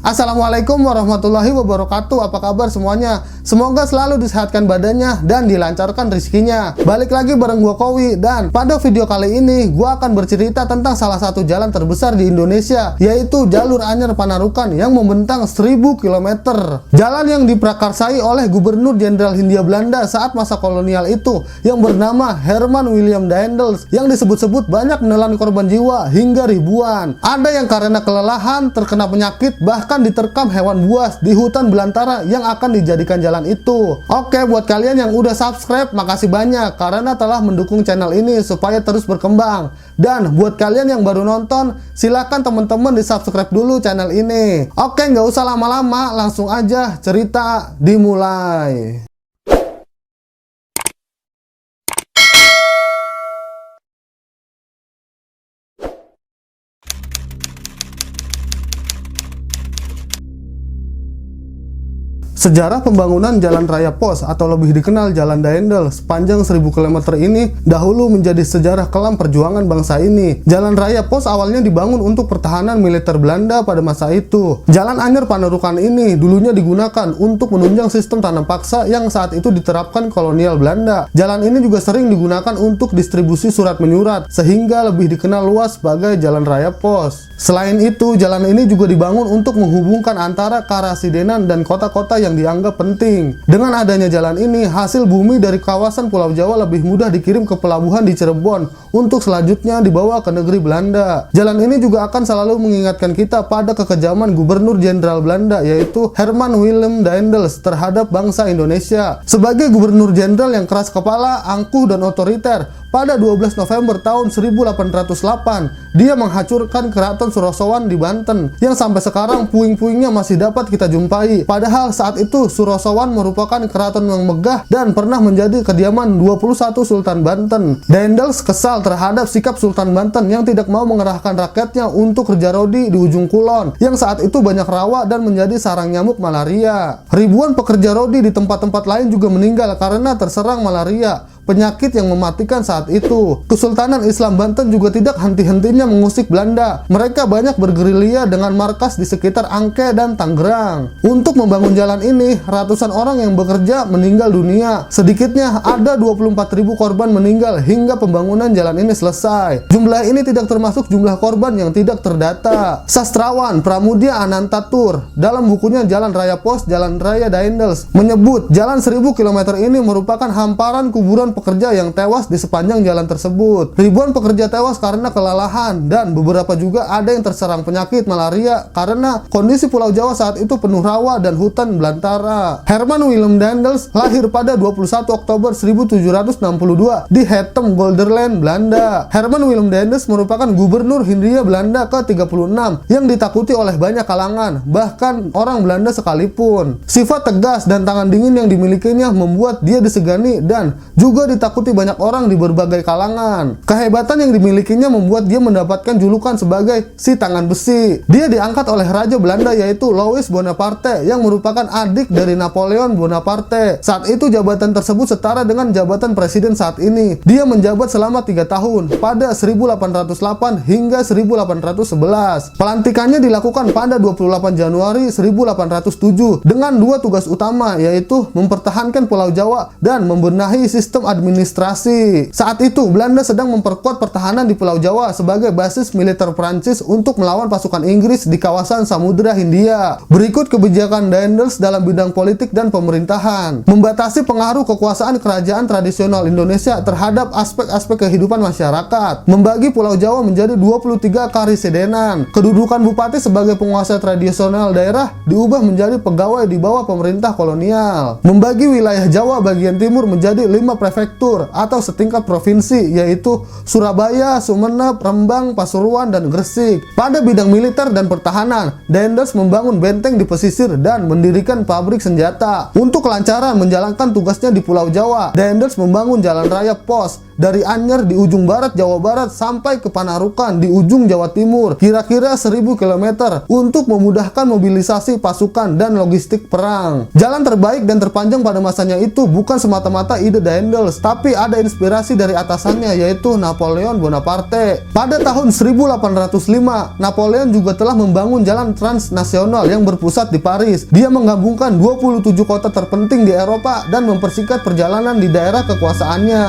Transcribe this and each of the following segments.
Assalamualaikum warahmatullahi wabarakatuh. Apa kabar semuanya? Semoga selalu disehatkan badannya dan dilancarkan rezekinya. Balik lagi bareng gua Kowi, dan pada video kali ini gua akan bercerita tentang salah satu jalan terbesar di Indonesia, yaitu Jalur Anyer Panarukan yang membentang 1000 km. Jalan yang diprakarsai oleh Gubernur Jenderal Hindia Belanda saat masa kolonial itu, yang bernama Herman Willem Daendels, yang disebut-sebut banyak menelan korban jiwa hingga ribuan. Ada yang karena kelelahan, terkena penyakit, bahkan diterkam hewan buas di hutan belantara yang akan dijadikan jalan itu. Oke, buat kalian yang udah subscribe, makasih banyak karena telah mendukung channel ini supaya terus berkembang. Dan buat kalian yang baru nonton, silakan teman-teman di subscribe dulu channel ini. Oke, nggak usah lama-lama, langsung aja cerita dimulai. Sejarah pembangunan Jalan Raya Pos atau lebih dikenal Jalan Daendels sepanjang 1000 km ini dahulu menjadi sejarah kelam perjuangan bangsa ini. Jalan Raya Pos awalnya dibangun untuk pertahanan militer Belanda pada masa itu. Jalan Anyer Panarukan ini dulunya digunakan untuk menunjang sistem tanam paksa yang saat itu diterapkan kolonial Belanda. Jalan ini juga sering digunakan untuk distribusi surat menyurat, sehingga lebih dikenal luas sebagai Jalan Raya Pos. Selain itu, jalan ini juga dibangun untuk menghubungkan antara Karasidenan dan kota-kota yang dianggap penting. Dengan adanya jalan ini, hasil bumi dari kawasan Pulau Jawa lebih mudah dikirim ke pelabuhan di Cirebon untuk selanjutnya dibawa ke negeri Belanda. Jalan ini juga akan selalu mengingatkan kita pada kekejaman Gubernur Jenderal Belanda, yaitu Herman Willem Daendels terhadap bangsa Indonesia. Sebagai Gubernur Jenderal yang keras kepala, angkuh dan otoriter, pada 12 November tahun 1808, dia menghancurkan Keraton Surosowan di Banten, yang sampai sekarang puing-puingnya masih dapat kita jumpai. Padahal saat itu Surosowan merupakan keraton yang megah dan pernah menjadi kediaman 21 Sultan Banten. Daendels kesal terhadap sikap Sultan Banten yang tidak mau mengerahkan rakyatnya untuk kerja rodi di ujung kulon, yang saat itu banyak rawa dan menjadi sarang nyamuk malaria. Ribuan pekerja rodi di tempat-tempat lain juga meninggal karena terserang malaria, penyakit yang mematikan saat itu. Kesultanan Islam Banten juga tidak henti-hentinya mengusik Belanda. Mereka banyak bergerilya dengan markas di sekitar Angke dan Tangerang. Untuk membangun jalan ini, ratusan orang yang bekerja meninggal dunia. Sedikitnya ada 24.000 korban meninggal hingga pembangunan jalan ini selesai. Jumlah ini tidak termasuk jumlah korban yang tidak terdata. Sastrawan Pramudia Anantatur dalam bukunya Jalan Raya Pos, Jalan Raya Daendels menyebut jalan 1000 km ini merupakan hamparan kuburan pekerja yang tewas di sepanjang jalan tersebut. Ribuan pekerja tewas karena kelelahan, dan beberapa juga ada yang terserang penyakit malaria karena kondisi Pulau Jawa saat itu penuh rawa dan hutan belantara. Herman Willem Daendels lahir pada 21 Oktober 1762 di Hetem, Gelderland, Belanda. Herman Willem Daendels merupakan gubernur Hindia Belanda ke-36 yang ditakuti oleh banyak kalangan, bahkan orang Belanda sekalipun. Sifat tegas dan tangan dingin yang dimilikinya membuat dia disegani dan juga ditakuti banyak orang di berbagai kalangan. Kehebatan yang dimilikinya membuat dia mendapatkan julukan sebagai si tangan besi. Dia diangkat oleh Raja Belanda, yaitu Louis Bonaparte, yang merupakan adik dari Napoleon Bonaparte. Saat itu jabatan tersebut setara dengan jabatan presiden saat ini. Dia menjabat selama 3 tahun pada 1808 hingga 1811. Pelantikannya dilakukan pada 28 Januari 1807 dengan 2 tugas utama, yaitu mempertahankan Pulau Jawa dan membenahi sistem administrasi. Saat itu Belanda sedang memperkuat pertahanan di Pulau Jawa sebagai basis militer Prancis untuk melawan pasukan Inggris di kawasan Samudra Hindia. Berikut kebijakan Daendels dalam bidang politik dan pemerintahan: membatasi pengaruh kekuasaan kerajaan tradisional Indonesia terhadap aspek-aspek kehidupan masyarakat, membagi Pulau Jawa menjadi 23 karisidenan, kedudukan bupati sebagai penguasa tradisional daerah diubah menjadi pegawai di bawah pemerintah kolonial, membagi wilayah Jawa bagian timur menjadi 5 prefektur atau setingkat provinsi, yaitu Surabaya, Sumeneb, Rembang, Pasuruan, dan Gresik. Pada bidang militer dan pertahanan, Daendels membangun benteng di pesisir dan mendirikan pabrik senjata. Untuk kelancaran menjalankan tugasnya di Pulau Jawa, Daendels membangun Jalan Raya Pos dari Anyer di ujung barat Jawa Barat sampai ke Panarukan di ujung Jawa Timur, kira-kira 1000 km untuk memudahkan mobilisasi pasukan dan logistik perang. Jalan terbaik dan terpanjang pada masanya itu bukan semata-mata ide Daendels, tapi ada inspirasi dari atasannya, yaitu Napoleon Bonaparte. Pada tahun 1805, Napoleon juga telah membangun jalan transnasional yang berpusat di Paris. Dia menggabungkan 27 kota terpenting di Eropa dan mempersingkat perjalanan di daerah kekuasaannya.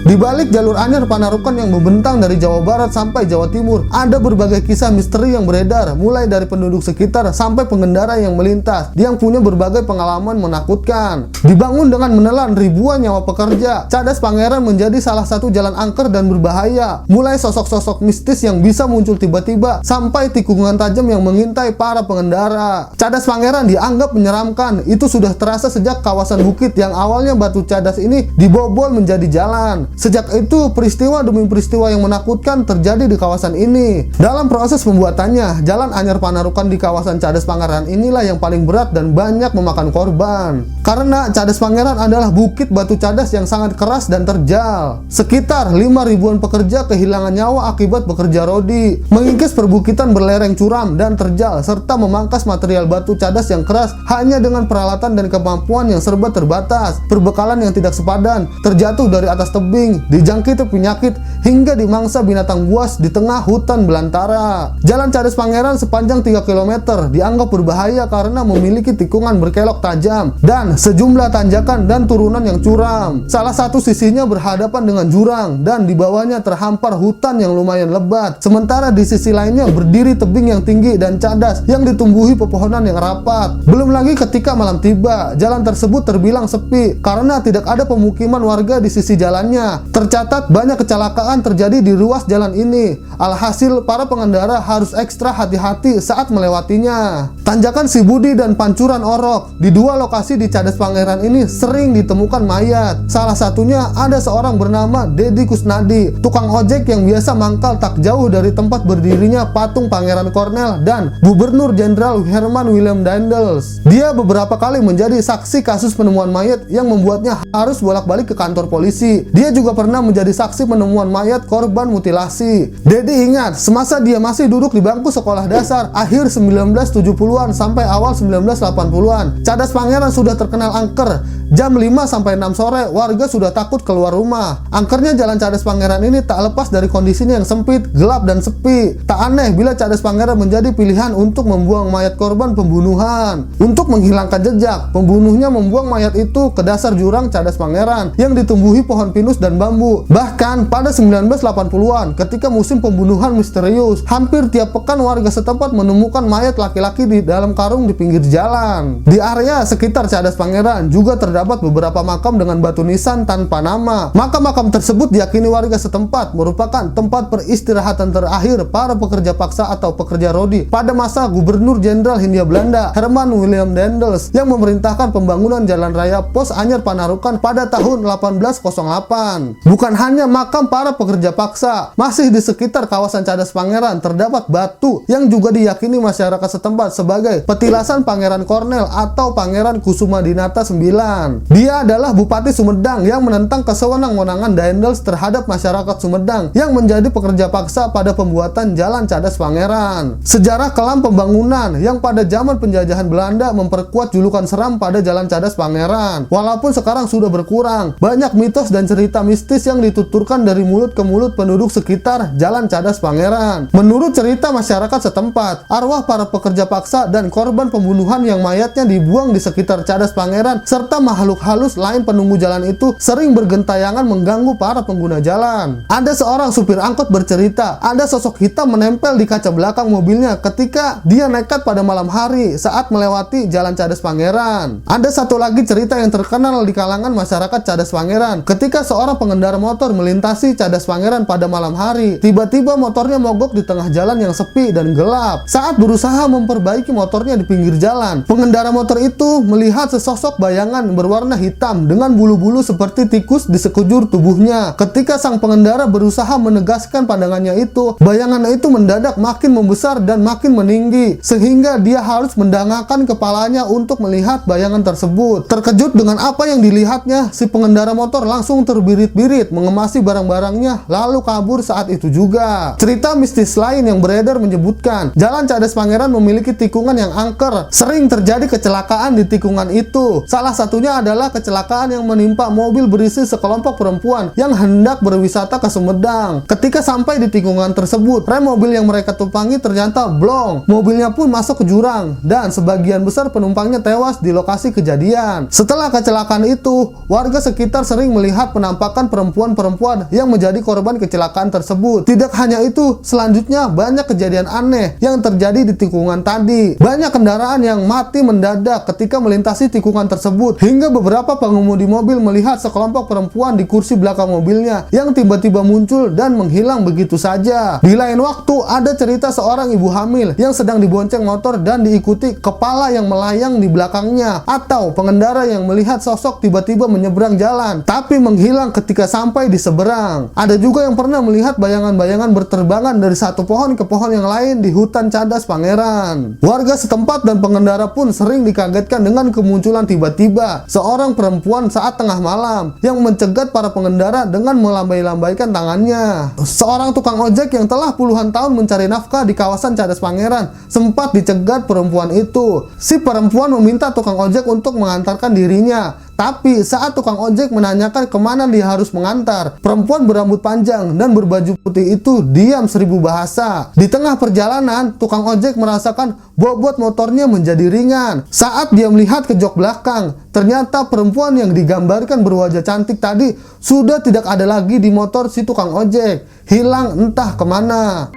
Di balik jalur Anyer Panarukan yang membentang dari Jawa Barat sampai Jawa Timur, ada berbagai kisah misteri yang beredar, mulai dari penduduk sekitar sampai pengendara yang melintas, yang punya berbagai pengalaman menakutkan. Dibangun dengan menelan ribuan nyawa pekerja, Cadas Pangeran menjadi salah satu jalan angker dan berbahaya, mulai sosok-sosok mistis yang bisa muncul tiba-tiba, sampai tikungan tajam yang mengintai para pengendara. Cadas Pangeran dianggap menyeramkan, itu sudah terasa sejak kawasan bukit yang awalnya batu cadas ini dibobol menjadi jalan. Sejak itu, peristiwa demi peristiwa yang menakutkan terjadi di kawasan ini. Dalam proses pembuatannya, jalan Anyer Panarukan di kawasan Cadas Pangeran inilah yang paling berat dan banyak memakan korban. Karena Cadas Pangeran adalah bukit batu cadas yang sangat keras dan terjal. Sekitar 5.000-an pekerja kehilangan nyawa akibat bekerja rodi, mengikis perbukitan berlereng curam dan terjal, serta memangkas material batu cadas yang keras hanya dengan peralatan dan kemampuan yang serba terbatas, perbekalan yang tidak sepadan, terjatuh dari atas tebing, dijangkiti penyakit, hingga dimangsa binatang buas di tengah hutan belantara. Jalan Cadas Pangeran sepanjang 3 km dianggap berbahaya karena memiliki tikungan berkelok tajam dan sejumlah tanjakan dan turunan yang curam. Salah satu sisinya berhadapan dengan jurang dan di bawahnya terhampar hutan yang lumayan lebat. Sementara di sisi lainnya berdiri tebing yang tinggi dan cadas yang ditumbuhi pepohonan yang rapat. Belum lagi ketika malam tiba, jalan tersebut terbilang sepi karena tidak ada pemukiman warga di sisi jalannya. Tercatat banyak kecelakaan terjadi di ruas jalan ini. Alhasil, para pengendara harus ekstra hati-hati saat melewatinya. Tanjakan Sibudi dan Pancuran Orok, di dua lokasi di Cadas Pangeran ini sering ditemukan mayat. Salah satunya ada seorang bernama Dedi Kusnadi, tukang ojek yang biasa mangkal tak jauh dari tempat berdirinya patung Pangeran Cornell dan Gubernur Jenderal Herman Willem Daendels. Dia beberapa kali menjadi saksi kasus penemuan mayat yang membuatnya harus bolak-balik ke kantor polisi. Dia juga pernah menjadi saksi penemuan mayat korban mutilasi. Dedi ingat, semasa dia masih duduk di bangku sekolah dasar akhir 1970-an sampai awal 1980-an, Cadas Pangeran sudah terkenal angker. Jam 5-6 sore, warga sudah takut keluar rumah. Angkernya jalan Cadas Pangeran ini tak lepas dari kondisinya yang sempit, gelap, dan sepi. Tak aneh bila Cadas Pangeran menjadi pilihan untuk membuang mayat korban pembunuhan. Untuk menghilangkan jejak, pembunuhnya membuang mayat itu ke dasar jurang Cadas Pangeran yang ditumbuhi pohon pinus dan bambu. Bahkan pada 1980-an, ketika musim pembunuhan misterius, hampir tiap pekan warga setempat menemukan mayat laki-laki di dalam karung di pinggir jalan. Di area sekitar Cadas Pangeran juga terdapat beberapa makam dengan batu nisan tanpa nama. Makam-makam tersebut diyakini warga setempat merupakan tempat peristirahatan terakhir para pekerja paksa atau pekerja rodi pada masa Gubernur Jenderal Hindia Belanda Herman Willem Daendels yang memerintahkan pembangunan jalan raya Pos Anyer Panarukan pada tahun 1808. Bukan hanya makam para pekerja paksa, masih di sekitar kawasan Cadas Pangeran terdapat batu yang juga diyakini masyarakat setempat sebagai petilasan Pangeran Cornell atau Pangeran Kusumadinata IX. Dia adalah Bupati Sumedang yang menentang kesewenang-wenangan Daendels terhadap masyarakat Sumedang yang menjadi pekerja paksa pada pembuatan jalan Cadas Pangeran. Sejarah kelam pembangunan yang pada zaman penjajahan Belanda memperkuat julukan seram pada jalan Cadas Pangeran. Walaupun sekarang sudah berkurang, banyak mitos dan cerita mistis yang dituturkan dari mulut ke mulut penduduk sekitar jalan Cadas Pangeran. Menurut cerita masyarakat setempat, arwah para pekerja paksa dan korban pembunuhan yang mayatnya dibuang di sekitar Cadas Pangeran serta makhluk halus lain penunggu jalan itu sering bergentayangan mengganggu para pengguna jalan. Ada seorang supir angkot bercerita, ada sosok hitam menempel di kaca belakang mobilnya ketika dia nekat pada malam hari saat melewati jalan Cadas Pangeran. Ada satu lagi cerita yang terkenal di kalangan masyarakat Cadas Pangeran. Ketika seorang pengendara motor melintasi Cadas Pangeran pada malam hari, tiba-tiba motornya mogok di tengah jalan yang sepi dan gelap. Saat berusaha memperbaiki motornya di pinggir jalan, pengendara motor itu melihat sesosok bayangan berwarna hitam dengan bulu-bulu seperti tikus di sekujur tubuhnya. Ketika sang pengendara berusaha menegaskan pandangannya itu, bayangan itu mendadak makin membesar dan makin meninggi, sehingga dia harus mendangakkan kepalanya untuk melihat bayangan tersebut. Terkejut dengan apa yang dilihatnya, si pengendara motor langsung terbirit-birit mengemasi barang-barangnya lalu kabur saat itu juga. Cerita mistis lain yang beredar menyebutkan Jalan Cadas Pangeran memiliki tikungan yang angker. Sering terjadi kecelakaan di tikungan itu. Salah satunya adalah kecelakaan yang menimpa mobil berisi sekelompok perempuan yang hendak berwisata ke Sumedang. Ketika sampai di tikungan tersebut, rem mobil yang mereka tumpangi ternyata blong. Mobilnya pun masuk ke jurang dan sebagian besar penumpangnya tewas di lokasi kejadian. Setelah kecelakaan itu, warga sekitar sering melihat penampakan perempuan-perempuan yang menjadi korban kecelakaan tersebut. Tidak hanya itu, selanjutnya banyak kejadian aneh yang terjadi di tikungan tadi. Banyak kendaraan yang mati mendadak ketika melintasi tikungan tersebut, hingga beberapa pengemudi mobil melihat sekelompok perempuan di kursi belakang mobilnya yang tiba-tiba muncul dan menghilang begitu saja. Di lain waktu, ada cerita seorang ibu hamil yang sedang dibonceng motor dan diikuti kepala yang melayang di belakangnya, atau pengendara yang melihat sosok tiba-tiba menyeberang jalan tapi menghilang ketika sampai di seberang. Ada juga yang pernah melihat bayangan-bayangan berterbangan dari satu pohon ke pohon yang lain di hutan Cadas Pangeran. Warga setempat dan pengendara pun sering dikagetkan dengan kemunculan tiba-tiba seorang perempuan saat tengah malam yang mencegat para pengendara dengan melambai-lambaikan tangannya. Seorang tukang ojek yang telah puluhan tahun mencari nafkah di kawasan Cadas Pangeran sempat dicegat perempuan itu. Si perempuan meminta tukang ojek untuk mengantarkan dirinya. Tapi saat tukang ojek menanyakan kemana dia harus mengantar, perempuan berambut panjang dan berbaju putih itu diam seribu bahasa. Di tengah perjalanan, tukang ojek merasakan bobot motornya menjadi ringan. Saat dia melihat ke jok belakang, ternyata perempuan yang digambarkan berwajah cantik tadi sudah tidak ada lagi di motor si tukang ojek. Hilang entah kemana.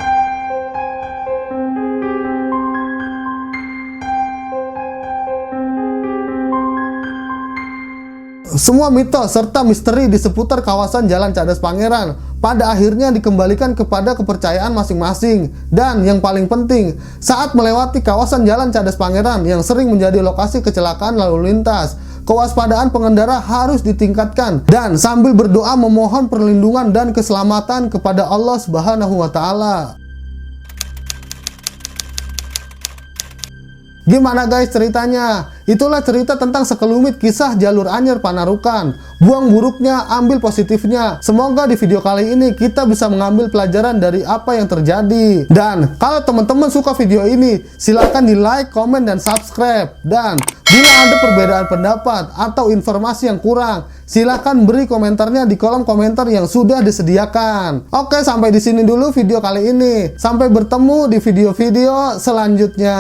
Semua mitos serta misteri di seputar kawasan Jalan Cadas Pangeran pada akhirnya dikembalikan kepada kepercayaan masing-masing. Dan yang paling penting, saat melewati kawasan Jalan Cadas Pangeran yang sering menjadi lokasi kecelakaan lalu lintas, kewaspadaan pengendara harus ditingkatkan dan sambil berdoa memohon perlindungan dan keselamatan kepada Allah Subhanahu wa Ta'ala. Gimana guys ceritanya? Itulah cerita tentang sekelumit kisah jalur Anyer Panarukan. Buang buruknya, ambil positifnya. Semoga di video kali ini kita bisa mengambil pelajaran dari apa yang terjadi. Dan kalau teman-teman suka video ini, silahkan di like, komen, dan subscribe. Dan bila ada perbedaan pendapat atau informasi yang kurang, silahkan beri komentarnya di kolom komentar yang sudah disediakan. Oke, sampai di sini dulu video kali ini. Sampai bertemu di video-video selanjutnya.